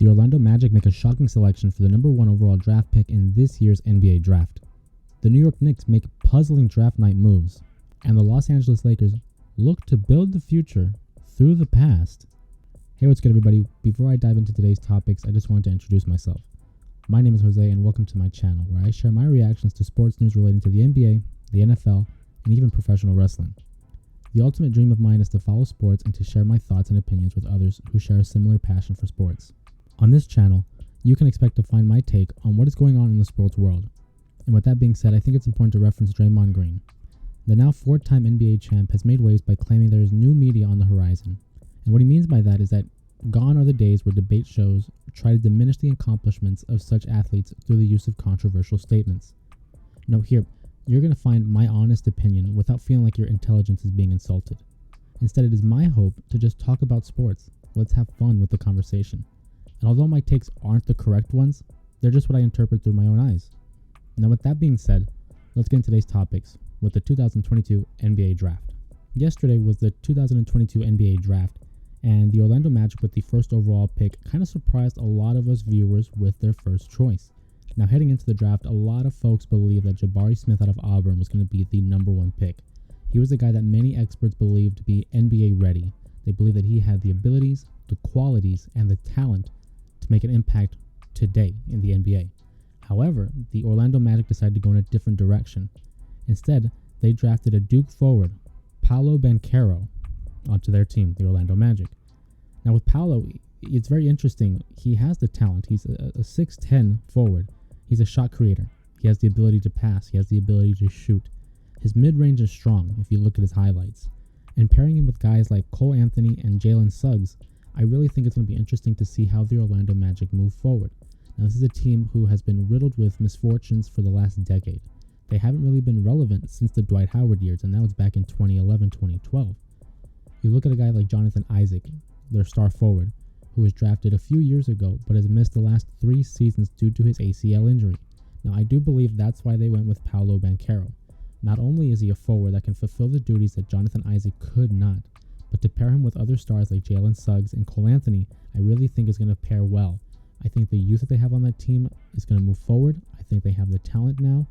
The Orlando Magic make a shocking selection for the number 1 overall draft pick in this year's NBA draft. The New York Knicks make puzzling draft night moves, and the Los Angeles Lakers look to build the future through the past. Hey, what's good, everybody? Before I dive into today's topics, I just wanted to introduce myself. My name is Jose, and welcome to my channel, where I share my reactions to sports news relating to the NBA, the NFL, and even professional wrestling. The ultimate dream of mine is to follow sports and to share my thoughts and opinions with others who share a similar passion for sports. On this channel, you can expect to find my take on what is going on in the sports world. And with that being said, I think it's important to reference Draymond Green. The now 4-time NBA champ has made waves by claiming there is new media on the horizon. And what he means by that is that gone are the days where debate shows try to diminish the accomplishments of such athletes through the use of controversial statements. Now here, you're going to find my honest opinion without feeling like your intelligence is being insulted. Instead, it is my hope to just talk about sports. Let's have fun with the conversation. And although my takes aren't the correct ones, they're just what I interpret through my own eyes. Now with that being said, let's get into today's topics with the 2022 NBA Draft. Yesterday was the 2022 NBA Draft, and the Orlando Magic with the first overall pick kind of surprised a lot of us viewers with their first choice. Now heading into the draft, a lot of folks believed that Jabari Smith out of Auburn was going to be the number 1 pick. He was the guy that many experts believed to be NBA ready. They believed that he had the abilities, the qualities, and the talent to make an impact today in the NBA. However, the Orlando Magic decided to go in a different direction. Instead, they drafted a Duke forward, Paolo Banchero, onto their team, the Orlando Magic. Now with Paolo, it's very interesting. He has the talent. He's a 6'10 forward. He's a shot creator. He has the ability to pass. He has the ability to shoot. His mid-range is strong if you look at his highlights. And pairing him with guys like Cole Anthony and Jalen Suggs, I really think it's going to be interesting to see how the Orlando Magic move forward. Now, this is a team who has been riddled with misfortunes for the last decade. They haven't really been relevant since the Dwight Howard years, and that was back in 2011, 2012. You look at a guy like Jonathan Isaac, their star forward, who was drafted a few years ago, but has missed the last 3 seasons due to his ACL injury. Now, I do believe that's why they went with Paolo Banchero. Not only is he a forward that can fulfill the duties that Jonathan Isaac could not, but to pair him with other stars like Jalen Suggs and Cole Anthony, I really think is going to pair well. I think the youth that they have on that team is going to move forward. I think they have the talent now.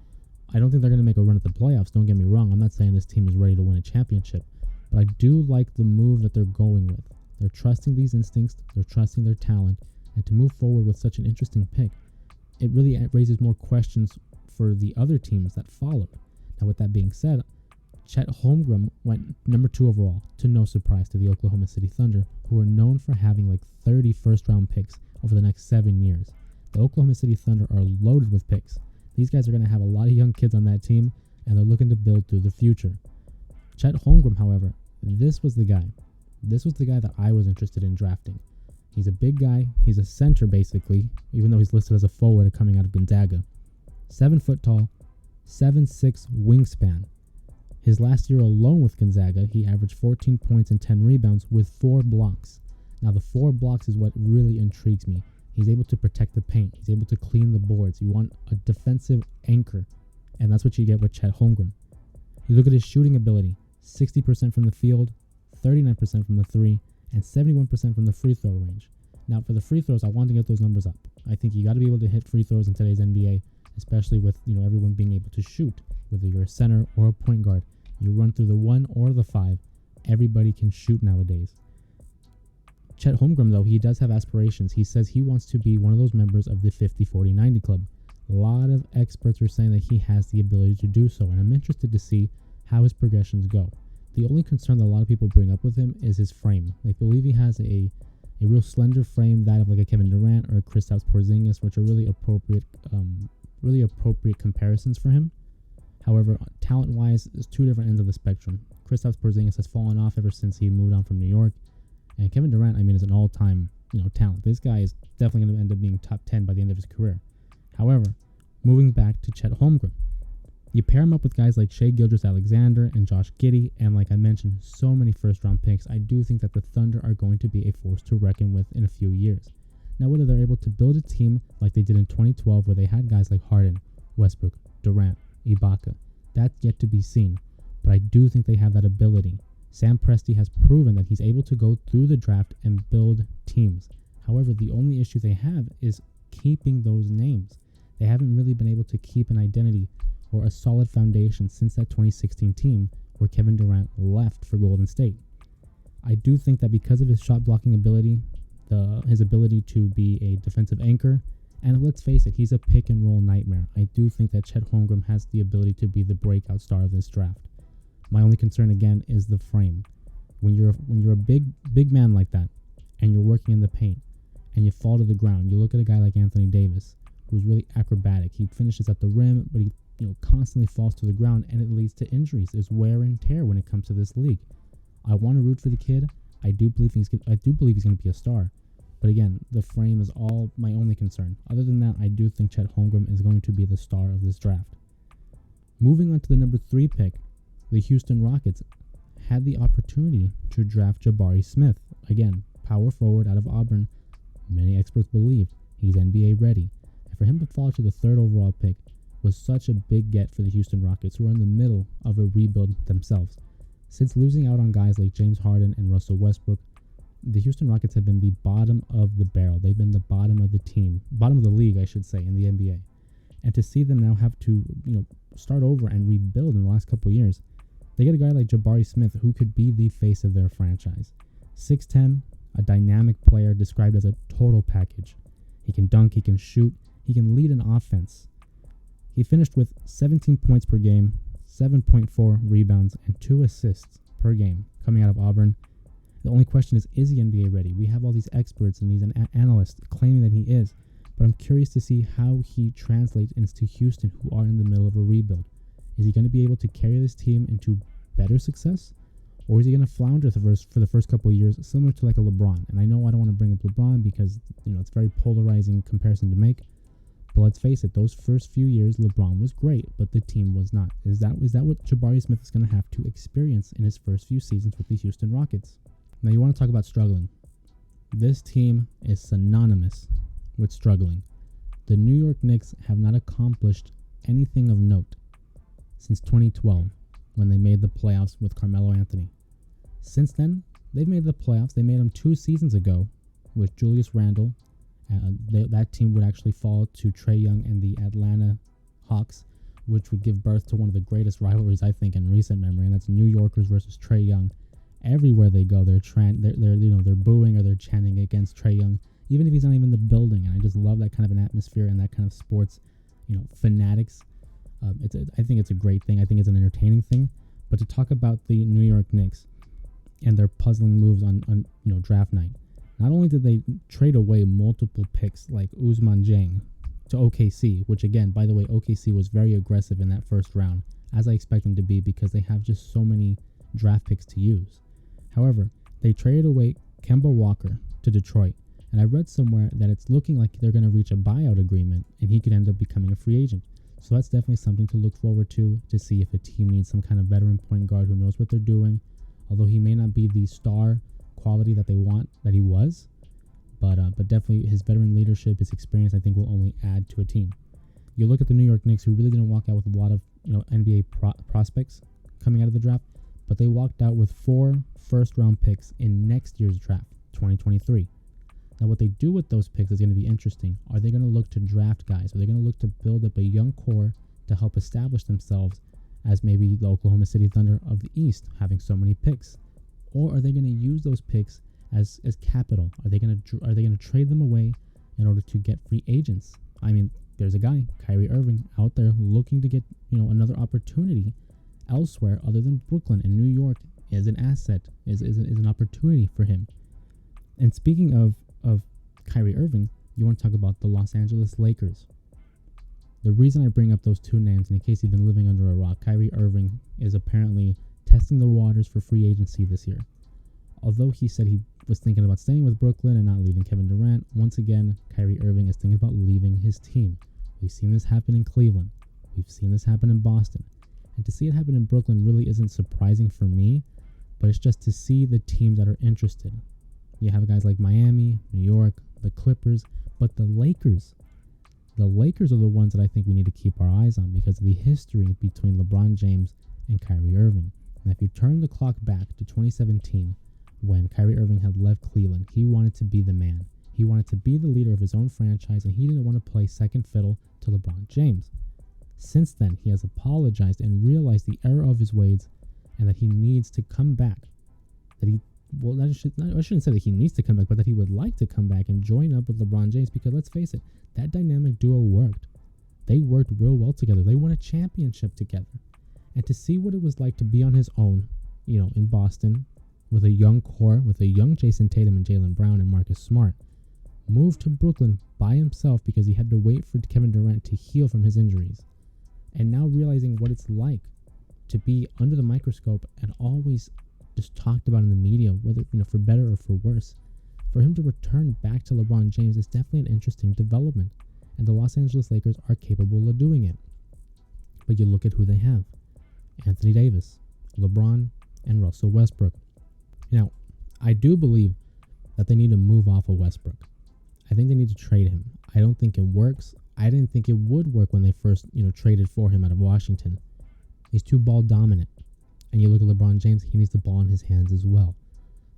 I don't think they're going to make a run at the playoffs. Don't get me wrong. I'm not saying this team is ready to win a championship, but I do like the move that they're going with. They're trusting these instincts. They're trusting their talent. And to move forward with such an interesting pick, it really raises more questions for the other teams that followed. Now, with that being said, Chet Holmgren went number 2 overall, to no surprise to the Oklahoma City Thunder, who are known for having like 30 first-round picks over the next 7 years. The Oklahoma City Thunder are loaded with picks. These guys are going to have a lot of young kids on that team, and they're looking to build through the future. Chet Holmgren, however, this was the guy. This was the guy that I was interested in drafting. He's a big guy. He's a center, basically, even though he's listed as a forward coming out of Gonzaga. 7 foot tall, 7'6" wingspan. His last year alone with Gonzaga, he averaged 14 points and 10 rebounds with 4 blocks. Now, the 4 blocks is what really intrigues me. He's able to protect the paint. He's able to clean the boards. You want a defensive anchor, and that's what you get with Chet Holmgren. You look at his shooting ability, 60% from the field, 39% from the 3, and 71% from the free throw range. Now, for the free throws, I want to get those numbers up. I think you got to be able to hit free throws in today's NBA, especially with everyone being able to shoot. Whether you're a center or a point guard, you run through the 1 or the 5. Everybody can shoot nowadays. Chet Holmgren, though, he does have aspirations. He says he wants to be one of those members of the 50-40-90 club. A lot of experts are saying that he has the ability to do so, and I'm interested to see how his progressions go. The only concern that a lot of people bring up with him is his frame. They believe he has a real slender frame, that of like a Kevin Durant or a Kristaps Porzingis, which are really appropriate comparisons for him. However, talent-wise, there's 2 different ends of the spectrum. Kristaps Porzingis has fallen off ever since he moved on from New York, and Kevin Durant, is an all-time, talent. This guy is definitely going to end up being top 10 by the end of his career. However, moving back to Chet Holmgren, you pair him up with guys like Shai Gilgeous-Alexander and Josh Giddey, and like I mentioned, so many first-round picks. I do think that the Thunder are going to be a force to reckon with in a few years. Now, whether they're able to build a team like they did in 2012, where they had guys like Harden, Westbrook, Durant, Ibaka, that's yet to be seen. But I do think they have that ability. Sam Presti has proven that he's able to go through the draft and build teams. However, the only issue they have is keeping those names. They haven't really been able to keep an identity or a solid foundation since that 2016 team where Kevin Durant left for Golden State. I do think that because of his shot blocking ability, his ability to be a defensive anchor, and let's face it, he's a pick and roll nightmare. I do think that Chet Holmgren has the ability to be the breakout star of this draft. My only concern again is the frame. When you're a big man like that, and you're working in the paint, and you fall to the ground, you look at a guy like Anthony Davis, who's really acrobatic. He finishes at the rim, but he constantly falls to the ground, and it leads to injuries. There's wear and tear when it comes to this league. I want to root for the kid. I do believe he's going to be a star. But again, the frame is all my only concern. Other than that, I do think Chet Holmgren is going to be the star of this draft. Moving on to the number 3 pick, the Houston Rockets had the opportunity to draft Jabari Smith. Again, power forward out of Auburn. Many experts believe he's NBA ready. And for him to fall to the 3rd overall pick was such a big get for the Houston Rockets, who are in the middle of a rebuild themselves. Since losing out on guys like James Harden and Russell Westbrook, the Houston Rockets have been the bottom of the barrel. They've been the bottom of the league, I should say, in the NBA. And to see them now have to, start over and rebuild in the last couple of years, they get a guy like Jabari Smith who could be the face of their franchise. 6'10", a dynamic player described as a total package. He can dunk, he can shoot, he can lead an offense. He finished with 17 points per game, 7.4 rebounds, and 2 assists per game coming out of Auburn. The only question is he NBA ready? We have all these experts and these analysts claiming that he is, but I'm curious to see how he translates into Houston, who are in the middle of a rebuild. Is he going to be able to carry this team into better success, or is he going to flounder for the first couple of years, similar to like a LeBron? And I know I don't want to bring up LeBron because it's a very polarizing comparison to make, but let's face it, those first few years LeBron was great, but the team was not. Is that what Jabari Smith is going to have to experience in his first few seasons with the Houston Rockets? Now, you want to talk about struggling. This team is synonymous with struggling. The New York Knicks have not accomplished anything of note since 2012, when they made the playoffs with Carmelo Anthony. Since then, they've made the playoffs. They made them 2 seasons ago with Julius Randle. That team would actually fall to Trae Young and the Atlanta Hawks, which would give birth to one of the greatest rivalries, I think, in recent memory, and that's New Yorkers versus Trae Young. Everywhere they go, they're booing or they're chanting against Trae Young, even if he's not even in the building. And I just love that kind of an atmosphere and that kind of sports, fanatics. I think it's a great thing. I think it's an entertaining thing. But to talk about the New York Knicks and their puzzling moves on draft night, not only did they trade away multiple picks like Ousmane Dieng to OKC, which again, by the way, OKC was very aggressive in that first round, as I expect them to be because they have just so many draft picks to use. However, they traded away Kemba Walker to Detroit, and I read somewhere that it's looking like they're going to reach a buyout agreement and he could end up becoming a free agent. So that's definitely something to look forward to see if a team needs some kind of veteran point guard who knows what they're doing, although he may not be the star quality that they want that he was, but definitely his veteran leadership, his experience, I think will only add to a team. You look at the New York Knicks, who really didn't walk out with a lot of NBA prospects coming out of the draft, but they walked out with 4 first-round picks in next year's draft, 2023. Now, what they do with those picks is going to be interesting. Are they going to look to draft guys? Are they going to look to build up a young core to help establish themselves as maybe the Oklahoma City Thunder of the East, having so many picks? Or are they going to use those picks as capital? Are they going to trade them away in order to get free agents? I mean, there's a guy, Kyrie Irving, out there looking to get another opportunity elsewhere other than Brooklyn, and New York is an asset, is an opportunity for him. And speaking of Kyrie Irving, you want to talk about the Los Angeles Lakers. The reason I bring up those 2 names, and in case you've been living under a rock, Kyrie Irving is apparently testing the waters for free agency this year. Although he said he was thinking about staying with Brooklyn and not leaving Kevin Durant, once again, Kyrie Irving is thinking about leaving his team. We've seen this happen in Cleveland. We've seen this happen in Boston. And to see it happen in Brooklyn really isn't surprising for me, but it's just to see the teams that are interested. You have guys like Miami, New York, the Clippers, but the Lakers are the ones that I think we need to keep our eyes on because of the history between LeBron James and Kyrie Irving. And if you turn the clock back to 2017, when Kyrie Irving had left Cleveland, he wanted to be the man. He wanted to be the leader of his own franchise, and he didn't want to play second fiddle to LeBron James. Since then, he has apologized and realized the error of his ways and that he needs to come back. I shouldn't say that he needs to come back, but that he would like to come back and join up with LeBron James, because let's face it, that dynamic duo worked. They worked real well together. They won a championship together. And to see what it was like to be on his own, in Boston, with a young core, with a young Jason Tatum and Jaylen Brown and Marcus Smart, moved to Brooklyn by himself because he had to wait for Kevin Durant to heal from his injuries. And now realizing what it's like to be under the microscope and always just talked about in the media, whether, for better or for worse. For him to return back to LeBron James is definitely an interesting development. And the Los Angeles Lakers are capable of doing it. But you look at who they have. Anthony Davis, LeBron, and Russell Westbrook. Now, I do believe that they need to move off of Westbrook. I think they need to trade him. I don't think it works. I didn't think it would work when they first, traded for him out of Washington. He's too ball dominant. And you look at LeBron James, he needs the ball in his hands as well.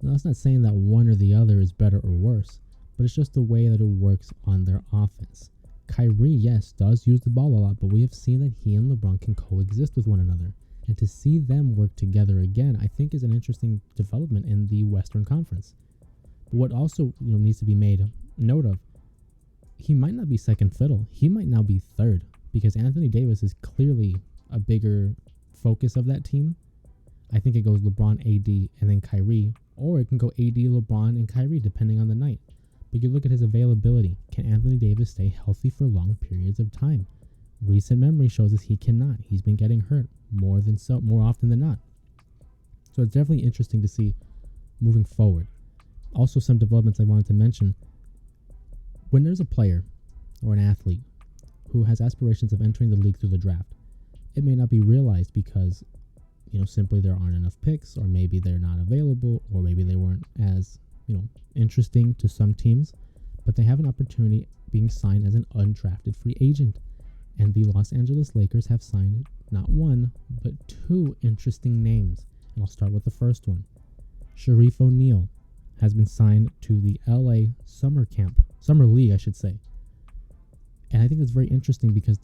Now, that's not saying that one or the other is better or worse, but it's just the way that it works on their offense. Kyrie, yes, does use the ball a lot, but we have seen that he and LeBron can coexist with one another. And to see them work together again, I think is an interesting development in the Western Conference. But what also needs to be made note of, he might not be second fiddle. He might now be third, because Anthony Davis is clearly a bigger focus of that team. I think it goes LeBron, AD, and then Kyrie, or it can go AD, LeBron, and Kyrie, depending on the night. But you look at his availability. Can Anthony Davis stay healthy for long periods of time? Recent memory shows us he cannot. He's been getting hurt more often than not. So it's definitely interesting to see moving forward. Also, some developments I wanted to mention. When there's a player or an athlete who has aspirations of entering the league through the draft, it may not be realized because, simply there aren't enough picks, or maybe they're not available, or maybe they weren't as, interesting to some teams, but they have an opportunity being signed as an undrafted free agent. And the Los Angeles Lakers have signed not one, but two interesting names. And I'll start with the first one. Shareef O'Neal has been signed to the LA Summer League, I should say. And I think that's very interesting because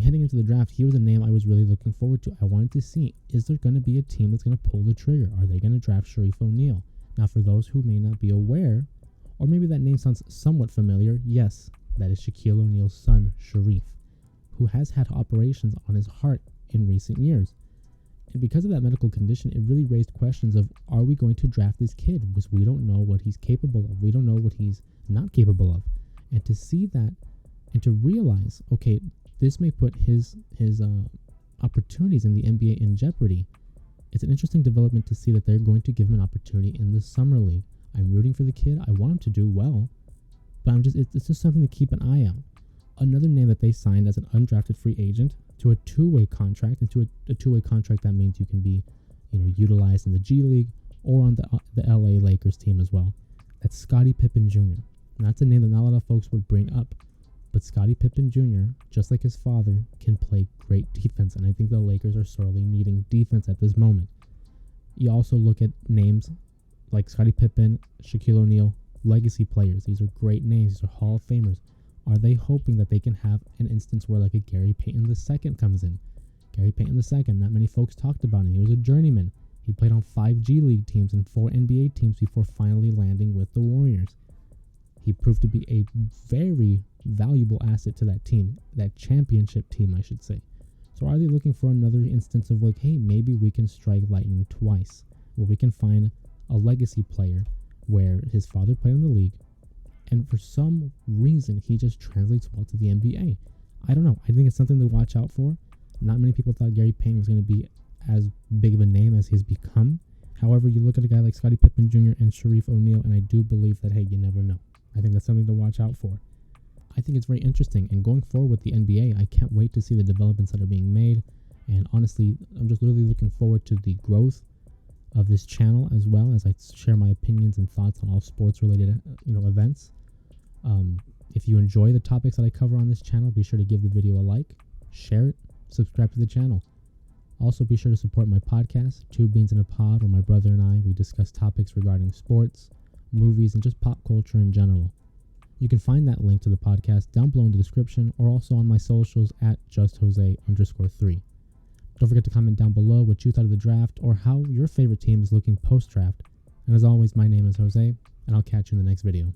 heading into the draft, he was a name I was really looking forward to. I wanted to see, is there going to be a team that's going to pull the trigger? Are they going to draft Shareef O'Neal? Now, for those who may not be aware, or maybe that name sounds somewhat familiar, yes, that is Shaquille O'Neal's son, Shareef, who has had operations on his heart in recent years. And because of that medical condition, it really raised questions of, are we going to draft this kid? Because we don't know what he's capable of. We don't know what he's not capable of. And to see that and to realize, okay, this may put his opportunities in the NBA in jeopardy. It's an interesting development to see that they're going to give him an opportunity in the Summer League. I'm rooting for the kid. I want him to do well. But it's just something to keep an eye out. Another name that they signed as an undrafted free agent to a two-way contract, and to a two-way contract that means you can be, utilized in the G League or on the LA Lakers team as well. That's Scottie Pippen Jr. And that's a name that not a lot of folks would bring up, but Scottie Pippen Jr., just like his father, can play great defense, and I think the Lakers are sorely needing defense at this moment. You also look at names like Scottie Pippen, Shaquille O'Neal, legacy players. These are great names. These are Hall of Famers. Are they hoping that they can have an instance where like a Gary Payton II comes in? Gary Payton II, not many folks talked about him. He was a journeyman. He played on 5 G League teams and 4 NBA teams before finally landing with the Warriors. He proved to be a very valuable asset to that team, that championship team, I should say. So are they looking for another instance of like, hey, maybe we can strike lightning twice, where we can find a legacy player where his father played in the league, and for some reason, he just translates well to the NBA. I don't know. I think it's something to watch out for. Not many people thought Gary Payton was going to be as big of a name as he's become. However, you look at a guy like Scottie Pippen Jr. and Shareef O'Neal, and I do believe that, hey, you never know. I think that's something to watch out for. I think it's very interesting. And going forward with the NBA, I can't wait to see the developments that are being made. And honestly, I'm just really looking forward to the growth of this channel, as well as I share my opinions and thoughts on all sports-related, events. If you enjoy the topics that I cover on this channel, be sure to give the video a like, share it, subscribe to the channel. Also, be sure to support my podcast, Two Beans in a Pod, where my brother and I, we discuss topics regarding sports, movies, and just pop culture in general. You can find that link to the podcast down below in the description or also on my socials at justjose_3. Don't forget to comment down below what you thought of the draft or how your favorite team is looking post-draft. And as always, my name is Jose, and I'll catch you in the next video.